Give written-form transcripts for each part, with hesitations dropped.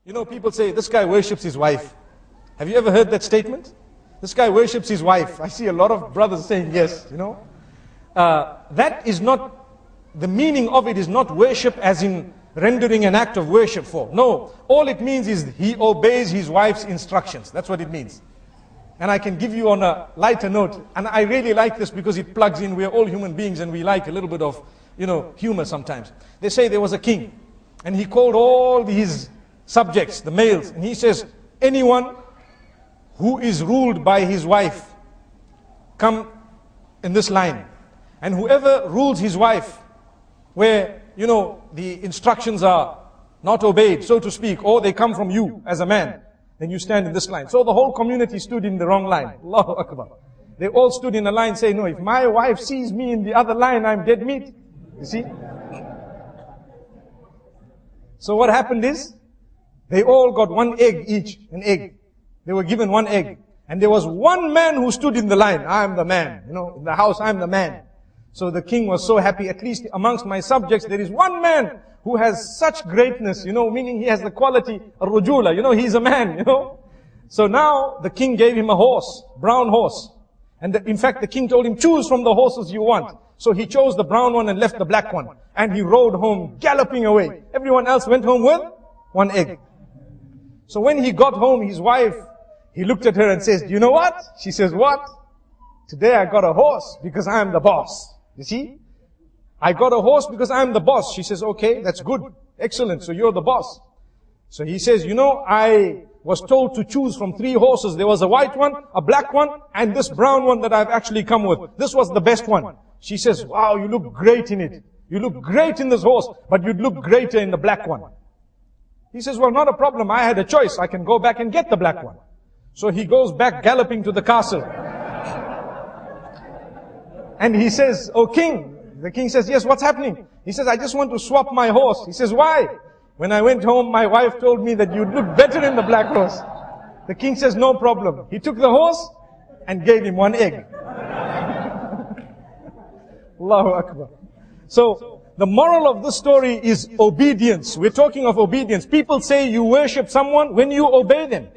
You know, people say, this guy worships his wife. Have you ever heard that statement? This guy worships his wife. I see a lot of brothers saying yes, you know. That is not, the meaning of it is not worship as in rendering an act of worship for. No, all it means is he obeys his wife's instructions. That's what it means. And I can give you on a lighter note, and I really like this because it plugs in. We are all human beings and we like a little bit of, you know, humor sometimes. They say there was a king and he called all his subjects, the males, and he says, anyone who is ruled by his wife, come in this line. And whoever rules his wife, where, you know, the instructions are not obeyed, so to speak, or they come from you as a man, then you stand in this line. So the whole community stood in the wrong line. Allahu Akbar. They all stood in a line saying, no, if my wife sees me in the other line, I'm dead meat. You see? So what happened is, they all got one egg each, an egg. They were given one egg. And there was one man who stood in the line. I'm the man. You know, in the house, I'm the man. So the king was so happy, at least amongst my subjects, there is one man who has such greatness, you know, meaning he has the quality, ar-rujula, you know, he's a man, you know. So now the king gave him a horse, brown horse. And in fact, the king told him, choose from the horses you want. So he chose the brown one and left the black one. And he rode home, galloping away. Everyone else went home with one egg. So when he got home, his wife, he looked at her and says, do you know what? She says, what? Today I got a horse because I am the boss. You see? I got a horse because I am the boss. She says, okay, that's good. Excellent. So you're the boss. So he says, you know, I was told to choose from 3 horses. There was a white one, a black one, and this brown one that I've actually come with. This was the best one. She says, wow, you look great in it. You look great in this horse, but you'd look greater in the black one. He says, well, not a problem. I had a choice. I can go back and get the black one. So he goes back galloping to the castle. And he says, oh king. The king says, yes, what's happening? He says, I just want to swap my horse. He says, why? When I went home, my wife told me that you'd look better in the black horse. The king says, no problem. He took the horse and gave him one egg. Allahu Akbar. So, the moral of this story is obedience. We're talking of obedience. People say you worship someone when you obey them.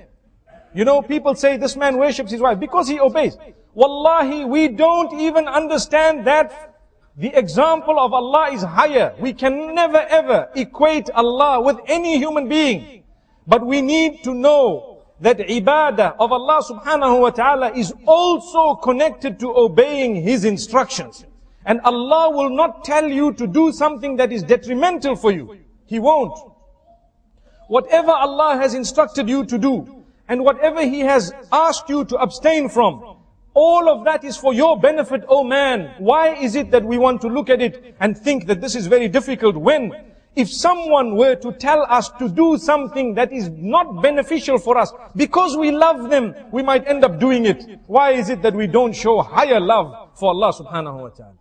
You know, people say this man worships his wife because he obeys. Wallahi, we don't even understand that the example of Allah is higher. We can never ever equate Allah with any human being. But we need to know that ibadah of Allah subhanahu wa ta'ala is also connected to obeying His instructions. And Allah will not tell you to do something that is detrimental for you. He won't. Whatever Allah has instructed you to do, and whatever He has asked you to abstain from, all of that is for your benefit, oh man. Why is it that we want to look at it and think that this is very difficult when, if someone were to tell us to do something that is not beneficial for us, because we love them, we might end up doing it. Why is it that we don't show higher love for Allah subhanahu wa ta'ala?